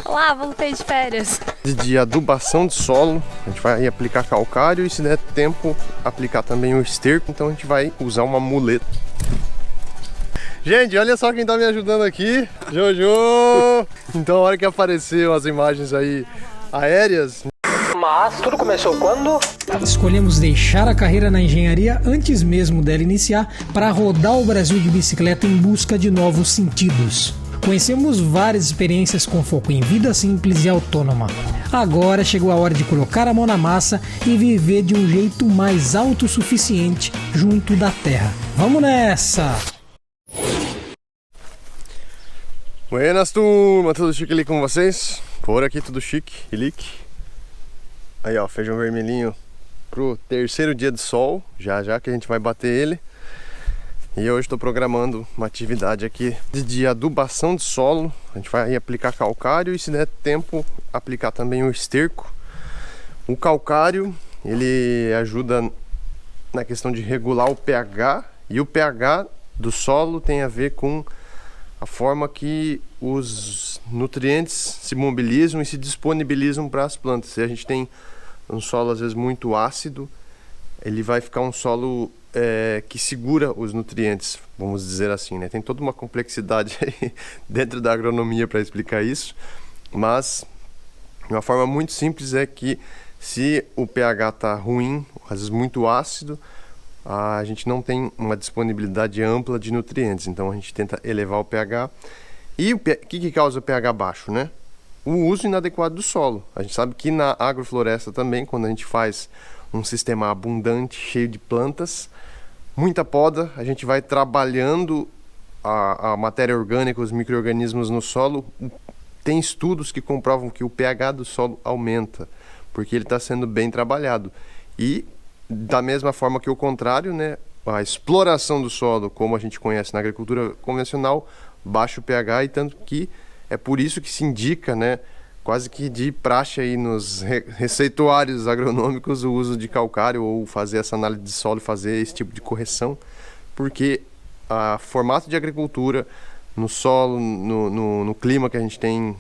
Olá, voltei de férias. De adubação de solo, a gente vai aplicar calcário e, se der tempo, aplicar também o esterco. Então a gente vai usar uma muleta. Gente, olha só quem tá me ajudando aqui, Jojo! Então a hora que apareceu as imagens aí aéreas... Mas tudo começou quando? Escolhemos deixar a carreira na engenharia antes mesmo dela iniciar para rodar o Brasil de bicicleta em busca de novos sentidos. Conhecemos várias experiências com foco em vida simples e autônoma. Agora chegou a hora de colocar a mão na massa e viver de um jeito mais autossuficiente junto da terra. Vamos nessa! Buenas, turma! Tudo chique ali com vocês? Por aqui tudo chique e lique. Aí ó, feijão vermelhinho pro terceiro dia de sol, já que a gente vai bater ele. E hoje estou programando uma atividade aqui de adubação de solo. A gente vai aplicar calcário e, se der tempo, aplicar também o esterco. O calcário, ele ajuda na questão de regular o pH, e o pH do solo tem a ver com a forma que os nutrientes se mobilizam e se disponibilizam para as plantas. Se a gente tem um solo às vezes muito ácido, ele vai ficar um solo que segura os nutrientes, vamos dizer assim, né? Tem toda uma complexidade aí dentro da agronomia para explicar isso, mas uma forma muito simples é que, se o pH está ruim, às vezes muito ácido, a gente não tem uma disponibilidade ampla de nutrientes. Então a gente tenta elevar o pH. E o que causa o pH baixo, né? O uso inadequado do solo. A gente sabe que na agrofloresta também, quando a gente faz um sistema abundante, cheio de plantas, muita poda, a gente vai trabalhando a matéria orgânica, os micro-organismos no solo. Tem estudos que comprovam que o pH do solo aumenta, porque ele está sendo bem trabalhado. E da mesma forma que o contrário, né, a exploração do solo, como a gente conhece na agricultura convencional, baixa o pH, e tanto que é por isso que se indica, né, quase que de praxe aí nos receituários agronômicos, o uso de calcário, ou fazer essa análise de solo, fazer esse tipo de correção, porque o formato de agricultura no solo, no clima que a gente tem,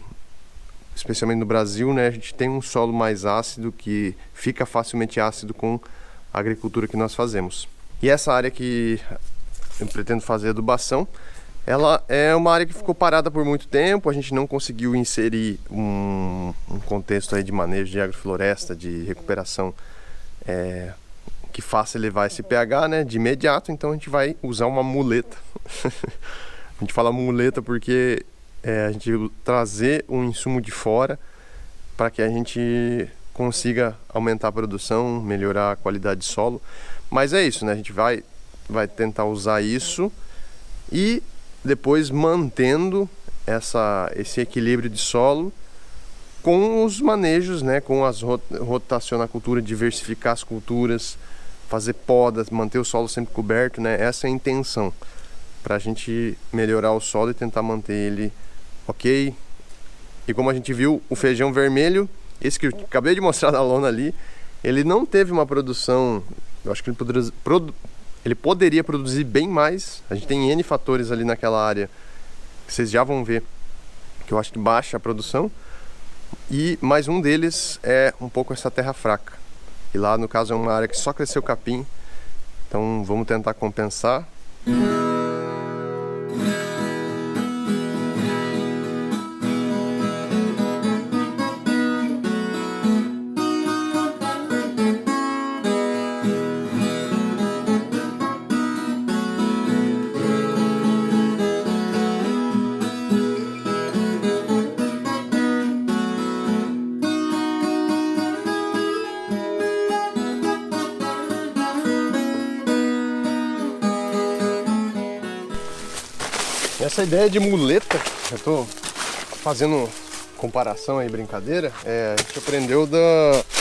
especialmente no Brasil, né, a gente tem um solo mais ácido, que fica facilmente ácido com a agricultura que nós fazemos. E essa área que eu pretendo fazer adubação, ela é uma área que ficou parada por muito tempo. A gente não conseguiu inserir um contexto aí de manejo de agrofloresta, de recuperação, que faça elevar esse pH, né, de imediato. Então a gente vai usar uma muleta. A gente fala muleta porque a gente trazer um insumo de fora para que a gente consiga aumentar a produção, melhorar a qualidade de solo. Mas é isso, né? A gente vai tentar usar isso e depois mantendo esse equilíbrio de solo com os manejos, né? Com as rotacionar a cultura, diversificar as culturas, fazer podas, manter o solo sempre coberto, né? Essa é a intenção, para a gente melhorar o solo e tentar manter ele ok. E como a gente viu, o feijão vermelho, esse que eu acabei de mostrar na lona ali, ele não teve uma produção. Eu acho que ele poderia produzir bem mais. A gente tem N fatores ali naquela área que vocês já vão ver, que eu acho que baixa a produção. E mais um deles é um pouco essa terra fraca. E lá no caso é uma área que só cresceu capim. Então vamos tentar compensar. Essa ideia de muleta, eu tô fazendo comparação aí, brincadeira, a gente aprendeu da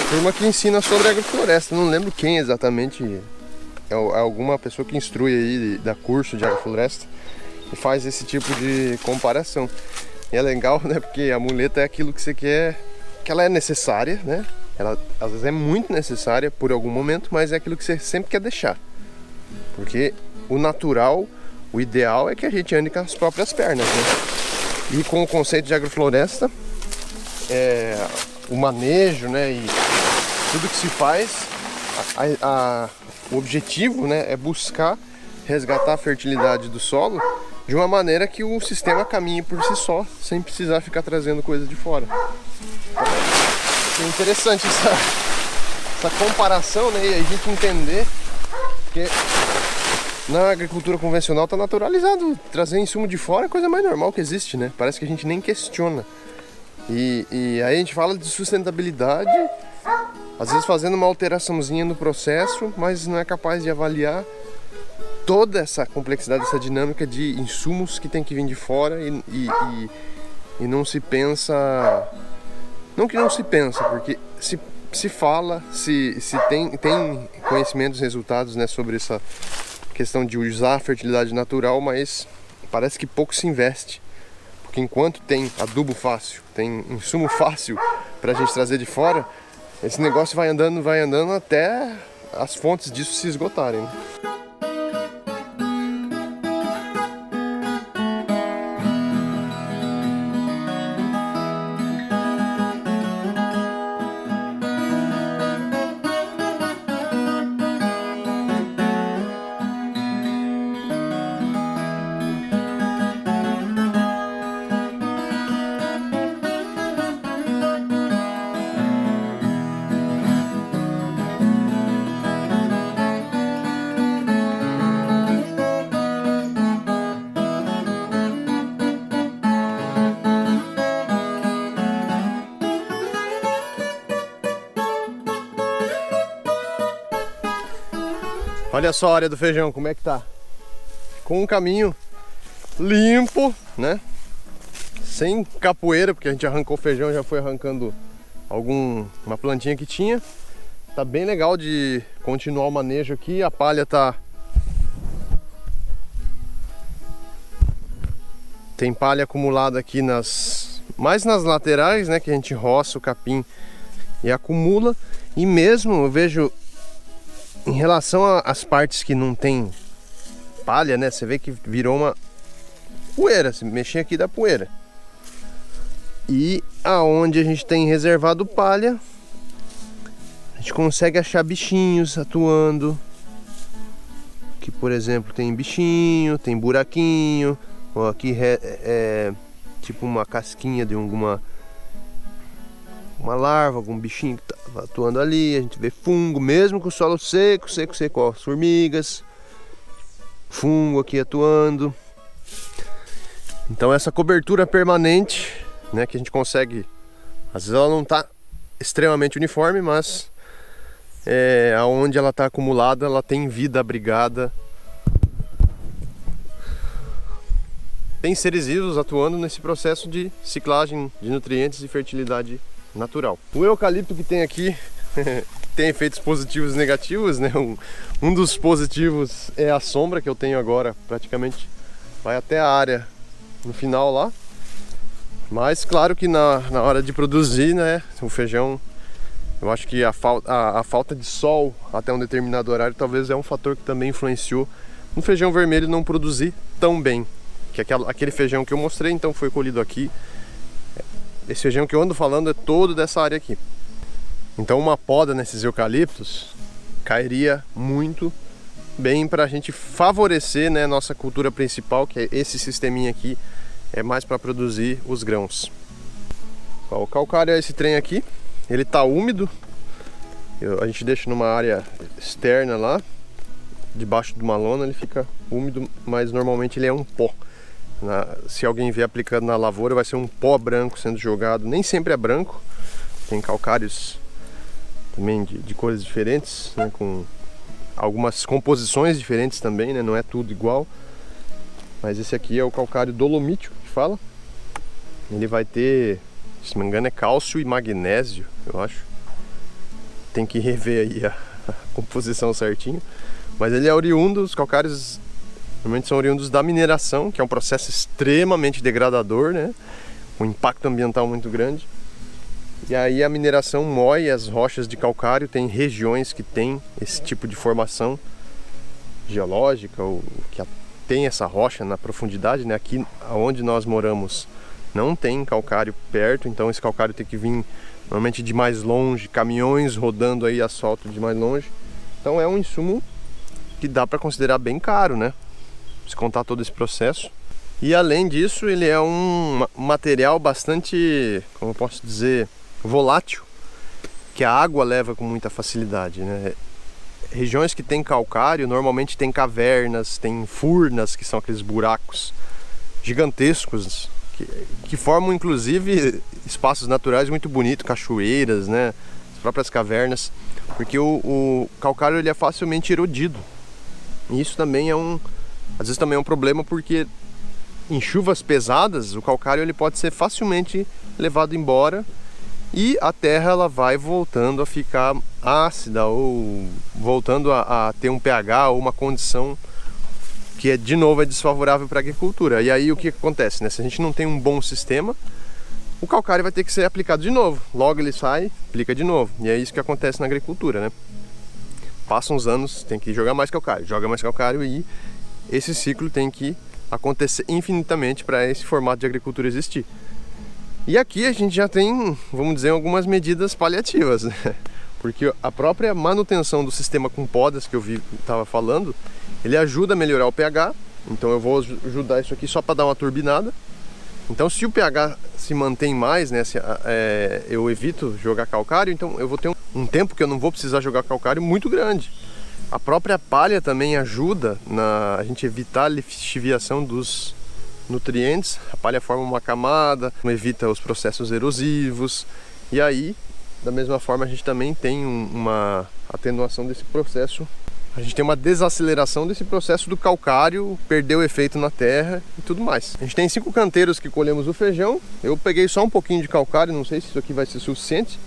turma que ensina sobre agrofloresta. Não lembro quem exatamente, é alguma pessoa que instrui aí, da curso de agrofloresta, e faz esse tipo de comparação. E é legal, né, porque a muleta é aquilo que você quer, que ela é necessária, né, ela às vezes é muito necessária por algum momento, mas é aquilo que você sempre quer deixar, porque o natural, o ideal é que a gente ande com as próprias pernas, né? E com o conceito de agrofloresta, o manejo, né, e tudo que se faz, o objetivo, né, é buscar resgatar a fertilidade do solo de uma maneira que o sistema caminhe por si só, sem precisar ficar trazendo coisa de fora. É interessante essa comparação, né, e a gente entender que na agricultura convencional está naturalizado trazer insumo de fora, é a coisa mais normal que existe, né? Parece que a gente nem questiona. E aí a gente fala de sustentabilidade, às vezes fazendo uma alteraçãozinha no processo, mas não é capaz de avaliar toda essa complexidade, essa dinâmica de insumos que tem que vir de fora e não se pensa... Não que não se pensa, porque se fala, se tem conhecimentos, resultados, né, sobre essa questão de usar a fertilidade natural, mas parece que pouco se investe. Porque enquanto tem adubo fácil, tem insumo fácil pra gente trazer de fora, esse negócio vai andando até as fontes disso se esgotarem, né? Olha só a área do feijão, como é que tá? Com um caminho limpo, né? Sem capoeira, porque a gente arrancou o feijão, já foi arrancando uma plantinha que tinha. Tá bem legal de continuar o manejo aqui. A palha tá... Tem palha acumulada aqui mais nas laterais, né? Que a gente roça o capim e acumula. E mesmo eu vejo... Em relação às partes que não tem palha, né? Você vê que virou uma poeira. Se mexer aqui dá poeira. E aonde a gente tem reservado palha, a gente consegue achar bichinhos atuando. Aqui, por exemplo, tem bichinho, tem buraquinho. Ó, aqui é tipo uma casquinha de uma larva, algum bichinho que tá atuando ali. A gente vê fungo, mesmo com o solo seco, ó, as formigas, fungo aqui atuando. Então essa cobertura permanente, né, que a gente consegue, às vezes ela não tá extremamente uniforme, mas aonde ela tá acumulada, ela tem vida abrigada. Tem seres vivos atuando nesse processo de ciclagem de nutrientes e fertilidade natural. O eucalipto que tem aqui tem efeitos positivos e negativos, né? Um dos positivos é a sombra que eu tenho agora, praticamente vai até a área no final lá. Mas claro que na hora de produzir, né, o feijão, eu acho que a falta de sol até um determinado horário talvez é um fator que também influenciou no feijão vermelho não produzir tão bem. Que aquele feijão que eu mostrei, então, foi colhido aqui. Esse feijão que eu ando falando é todo dessa área aqui. Então uma poda nesses eucaliptos cairia muito bem para a gente favorecer, né, nossa cultura principal, que é esse sisteminha aqui, é mais para produzir os grãos. Ó, o calcário é esse trem aqui, ele tá úmido. A gente deixa numa área externa lá, debaixo de uma lona, ele fica úmido, mas normalmente ele é um pó. Se alguém vier aplicando na lavoura, vai ser um pó branco sendo jogado. Nem sempre é branco, tem calcários também de cores diferentes, né, com algumas composições diferentes também, né, não é tudo igual. Mas esse aqui é o calcário dolomítico que fala. Ele vai ter, se não me engano, é cálcio e magnésio, eu acho. Tem que rever aí a composição certinho. Mas ele é oriundo, os calcários normalmente são oriundos da mineração, que é um processo extremamente degradador, né? Um impacto ambiental muito grande. E aí a mineração moe as rochas de calcário. Tem regiões que tem esse tipo de formação geológica, ou que tem essa rocha na profundidade, né? Aqui onde nós moramos não tem calcário perto, então esse calcário tem que vir normalmente de mais longe, caminhões rodando aí asfalto de mais longe. Então é um insumo que dá para considerar bem caro, né? Se contar todo esse processo. E além disso, ele é um material bastante, como eu posso dizer, volátil, que a água leva com muita facilidade, né? Regiões que tem calcário normalmente tem cavernas, tem furnas, que são aqueles buracos gigantescos que formam inclusive espaços naturais muito bonitos, cachoeiras, né? As próprias cavernas, porque o calcário ele é facilmente erodido. E isso também às vezes também é um problema, porque em chuvas pesadas o calcário ele pode ser facilmente levado embora e a terra ela vai voltando a ficar ácida ou voltando a ter um pH ou uma condição que de novo é desfavorável para a agricultura. E aí o que acontece, né? Se a gente não tem um bom sistema, o calcário vai ter que ser aplicado de novo. Logo ele sai, aplica de novo. E é isso que acontece na agricultura, né? Passam uns anos, tem que jogar mais calcário, joga mais calcário e esse ciclo tem que acontecer infinitamente para esse formato de agricultura existir. E aqui a gente já tem, vamos dizer, algumas medidas paliativas, né? Porque a própria manutenção do sistema com podas que eu estava falando, ele ajuda a melhorar o pH. Então eu vou ajudar isso aqui só para dar uma turbinada. Então se o pH se mantém mais, né, eu evito jogar calcário, então eu vou ter um tempo que eu não vou precisar jogar calcário muito grande. A própria palha também ajuda a gente evitar a lixiviação dos nutrientes. A palha forma uma camada, evita os processos erosivos, e aí da mesma forma a gente também tem uma atenuação desse processo. A gente tem uma desaceleração desse processo do calcário perder o efeito na terra e tudo mais. A gente tem 5 canteiros que colhemos o feijão. Eu peguei só um pouquinho de calcário, não sei se isso aqui vai ser suficiente,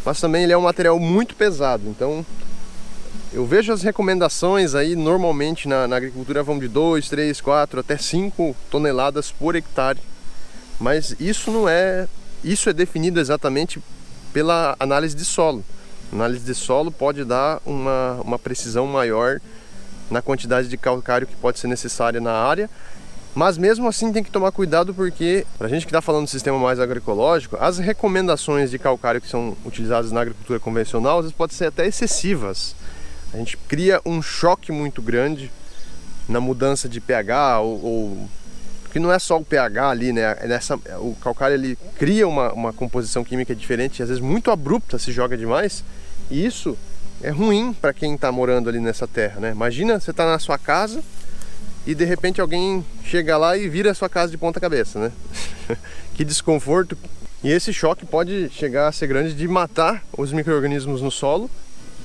mas também ele é um material muito pesado. Então eu vejo as recomendações aí, normalmente na agricultura vão de 2, 3, 4 até 5 toneladas por hectare. Mas isso é definido exatamente pela análise de solo. A análise de solo pode dar uma precisão maior na quantidade de calcário que pode ser necessária na área. Mas mesmo assim tem que tomar cuidado, porque para a gente que está falando do sistema mais agroecológico, as recomendações de calcário que são utilizadas na agricultura convencional às vezes podem ser até excessivas. A gente cria um choque muito grande na mudança de pH, porque não é só o pH ali, né? O calcário ele cria uma composição química diferente, às vezes muito abrupta, se joga demais, e isso é ruim para quem está morando ali nessa terra, né? Imagina você está na sua casa e de repente alguém chega lá e vira a sua casa de ponta cabeça, né? Que desconforto! E esse choque pode chegar a ser grande, de matar os micro-organismos no solo.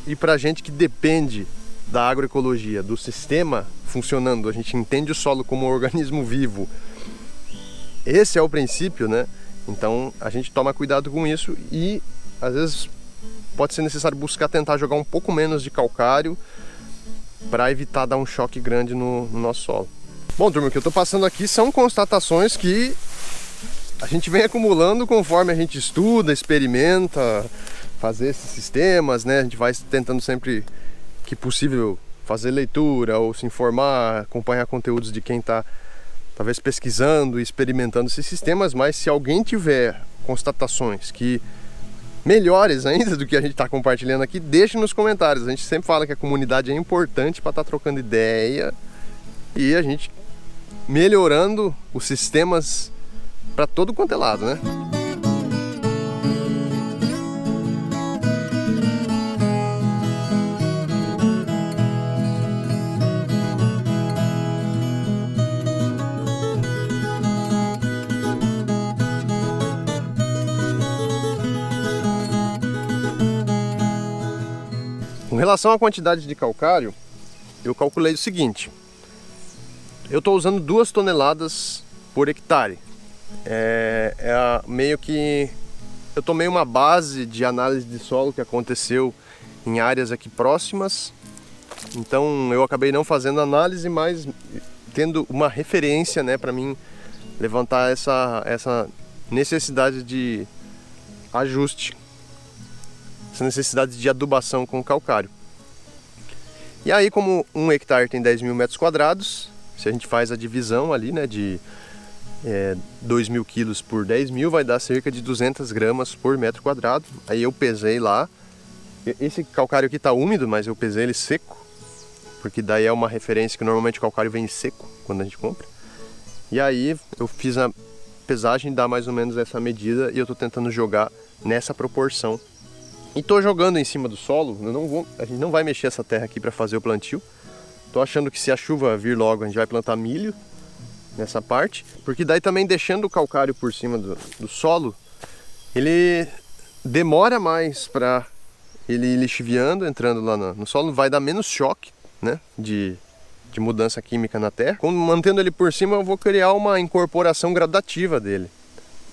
E para a gente que depende da agroecologia, do sistema funcionando, a gente entende o solo como um organismo vivo. Esse é o princípio, né? Então a gente toma cuidado com isso e às vezes pode ser necessário tentar jogar um pouco menos de calcário para evitar dar um choque grande no nosso solo. Bom, turma, o que eu estou passando aqui são constatações que a gente vem acumulando conforme a gente estuda, experimenta, fazer esses sistemas, né? A gente vai tentando sempre que possível fazer leitura ou se informar, acompanhar conteúdos de quem está talvez pesquisando e experimentando esses sistemas. Mas se alguém tiver constatações que melhores ainda do que a gente está compartilhando aqui, deixe nos comentários. A gente sempre fala que a comunidade é importante para estar trocando ideia e a gente melhorando os sistemas para todo quanto é lado, né? Com relação à quantidade de calcário, eu calculei o seguinte: eu estou usando 2 toneladas por hectare. Meio que eu tomei uma base de análise de solo que aconteceu em áreas aqui próximas. Então eu acabei não fazendo análise, mas tendo uma referência, né, para mim levantar essa necessidade de ajuste, essa necessidade de adubação com calcário. E aí, como 1 hectare tem 10.000 metros quadrados, se a gente faz a divisão ali, né, 2.000 quilos por 10.000 vai dar cerca de 200 gramas por metro quadrado. Aí eu pesei lá. Esse calcário aqui tá úmido, mas eu pesei ele seco, porque daí é uma referência que normalmente o calcário vem seco quando a gente compra. E aí eu fiz a pesagem, dá mais ou menos essa medida e eu tô tentando jogar nessa proporção. E tô jogando em cima do solo, a gente não vai mexer essa terra aqui para fazer o plantio. Tô achando que se a chuva vir logo a gente vai plantar milho nessa parte, porque daí também deixando o calcário por cima do solo, ele demora mais para ele ir lixiviando, entrando lá no solo, vai dar menos choque, né, de mudança química na terra. Mantendo ele por cima, eu vou criar uma incorporação gradativa dele.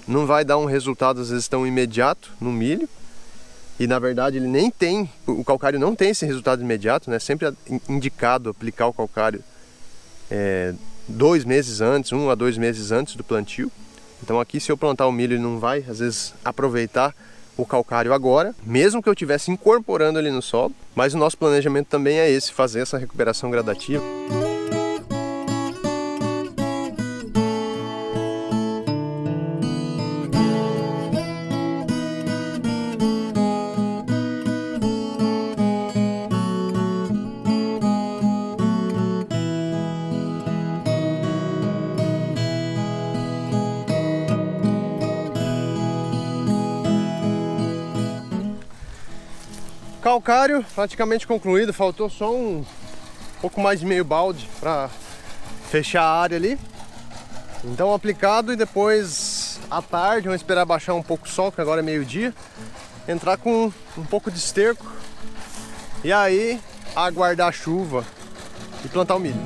Não vai dar um resultado às vezes tão imediato no milho, e na verdade ele nem tem, o calcário não tem esse resultado imediato, né? Sempre indicado aplicar o calcário 2 meses antes, 1 a 2 meses antes do plantio. Então aqui, se eu plantar o milho, ele não vai às vezes aproveitar o calcário agora, mesmo que eu estivesse incorporando ele no solo. Mas o nosso planejamento também é esse, fazer essa recuperação gradativa. Calcário praticamente concluído, faltou só um pouco mais de meio balde para fechar a área ali. Então aplicado, e depois à tarde, vamos esperar baixar um pouco o sol, que agora é meio-dia, entrar com um pouco de esterco e aí aguardar a chuva e plantar o milho.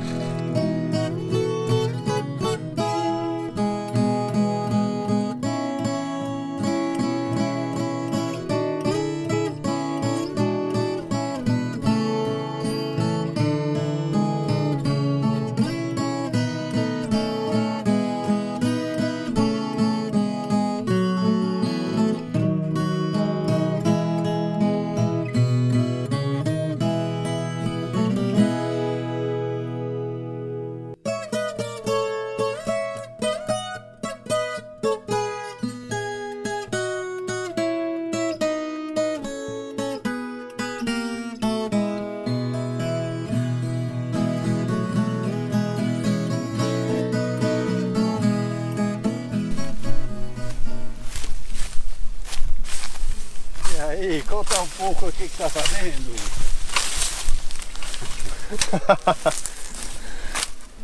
Aí, conta um pouco o que tá fazendo.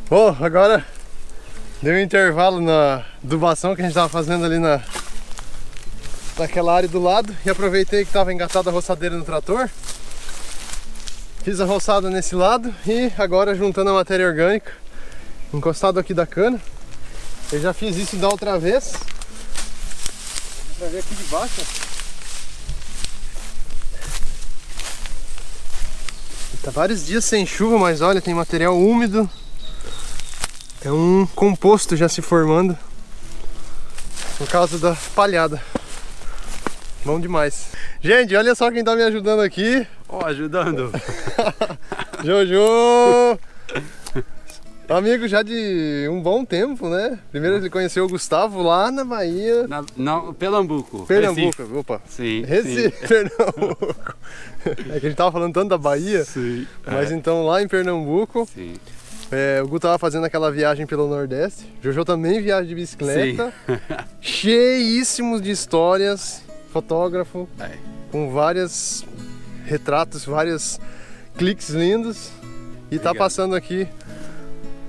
Bom, agora deu um intervalo na adubação que a gente estava fazendo ali naquela área do lado, e aproveitei que estava engatada a roçadeira no trator. Fiz a roçada nesse lado e agora juntando a matéria orgânica encostado aqui da cana. Eu já fiz isso da outra vez. Pra ver aqui de baixo. Tá vários dias sem chuva, mas olha, tem material úmido. É um composto já se formando por causa da palhada. Bom demais. Gente, olha só quem tá me ajudando aqui. Ó, ajudando. Jojo! Amigo já de um bom tempo, né? Primeiro ele conheceu o Gustavo lá na Bahia. Não, Pernambuco. Pernambuco, Recife. opa. Sim. Recife, Sim. Pernambuco. É que a gente tava falando tanto da Bahia, Sim. mas então lá em Pernambuco, Sim. o Gu tava fazendo aquela viagem pelo Nordeste. Jojo também viaja de bicicleta. Sim. Cheíssimos de histórias. Fotógrafo, É. com vários retratos, vários cliques lindos. E tá Obrigado. passando aqui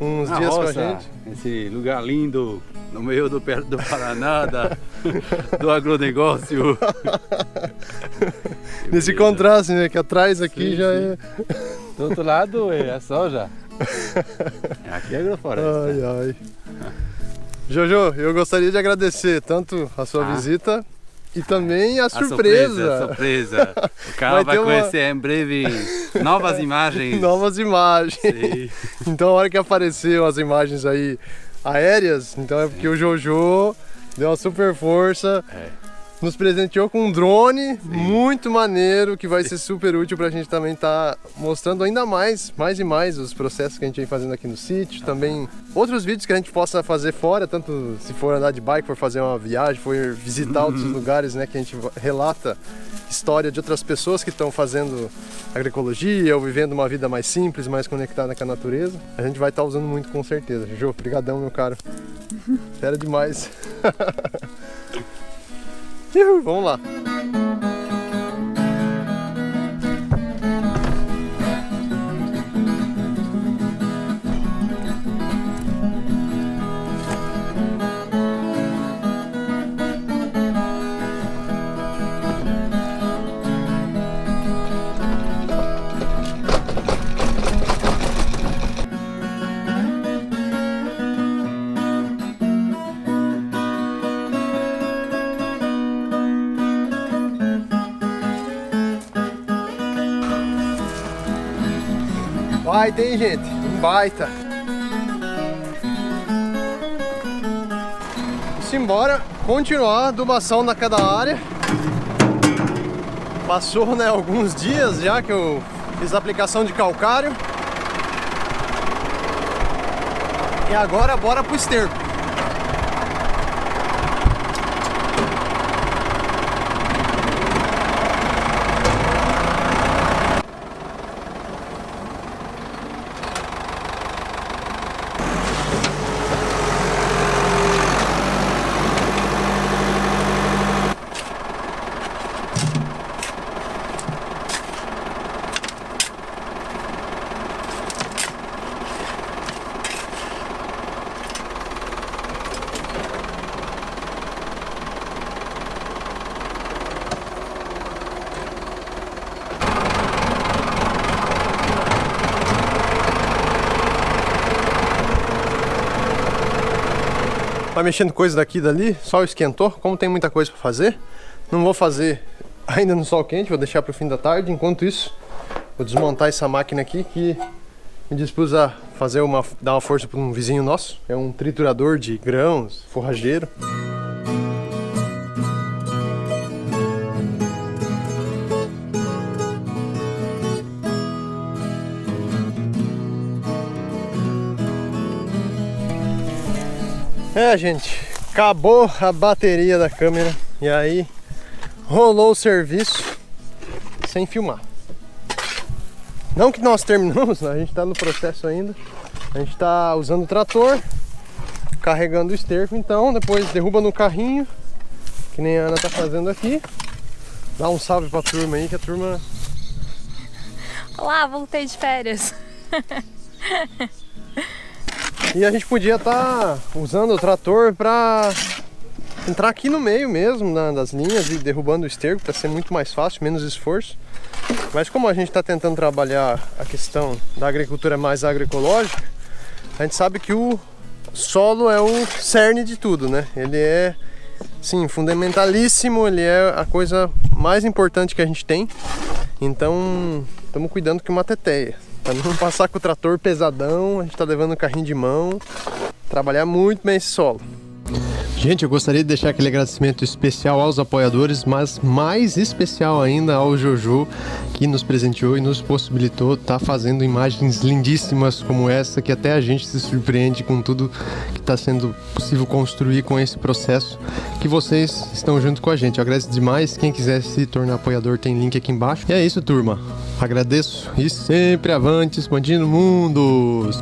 uns Na dias roça, com a gente. esse lugar lindo, no meio do Paraná, do agronegócio. Nesse beleza. contraste, né? Que atrás aqui Sim, já sim. é. Do outro lado é soja. Aqui é agrofloresta. Ai, ai. Jojo, eu gostaria de agradecer tanto a sua visita e também a surpresa. Surpresa. O cara vai ter uma- conhecer em breve novas imagens. Novas imagens. Sim. Então, a hora que apareceu as imagens aí aéreas, então é porque o Jojo deu uma super força É. nos presenteou com um drone muito maneiro, que vai ser super útil pra gente também estar mostrando ainda mais e mais os processos que a gente vem fazendo aqui no sítio. Também outros vídeos que a gente possa fazer fora, tanto se for andar de bike, for fazer uma viagem, for visitar outros lugares, né, que a gente relata história de outras pessoas que estão fazendo agroecologia ou vivendo uma vida mais simples, mais conectada com a natureza. A gente vai estar usando muito com certeza. Jô, brigadão, meu caro. Sério demais. Vamos lá. Baita, hein, gente? Um baita. E simbora continuar a adubação na cada área. Passou, né, alguns dias já que eu fiz a aplicação de calcário. E agora bora pro esterco. Vai mexendo coisa daqui e dali, sol esquentou, como tem muita coisa para fazer, não vou fazer ainda no sol quente, vou deixar para o fim da tarde. Enquanto isso, vou desmontar essa máquina aqui que me dispus a fazer dar uma força para um vizinho nosso. É um triturador de grãos, forrageiro. É, gente, acabou a bateria da câmera e aí rolou o serviço sem filmar. Não que nós terminamos, a gente está no processo ainda. A gente está usando o trator, carregando o esterco, então depois derruba no carrinho, que nem a Ana tá fazendo aqui. Dá um salve pra turma aí, que a turma... Olá, voltei de férias. E a gente podia estar usando o trator para entrar aqui no meio mesmo das linhas e derrubando o esterco para ser muito mais fácil, menos esforço. Mas como a gente está tentando trabalhar a questão da agricultura mais agroecológica, a gente sabe que o solo é o cerne de tudo, né? Ele é, sim, fundamentalíssimo, ele é a coisa mais importante que a gente tem. Então, estamos cuidando que uma teteia. Para não passar com o trator pesadão, a gente está levando o carrinho de mão, trabalhar muito bem esse solo. Gente, eu gostaria de deixar aquele agradecimento especial aos apoiadores, mas mais especial ainda ao Jojo, que nos presenteou e nos possibilitou estar fazendo imagens lindíssimas como essa, que até a gente se surpreende com tudo que está sendo possível construir com esse processo, que vocês estão junto com a gente. Eu agradeço demais. Quem quiser se tornar apoiador tem link aqui embaixo. E é isso, turma. Agradeço e sempre avante, expandindo mundos!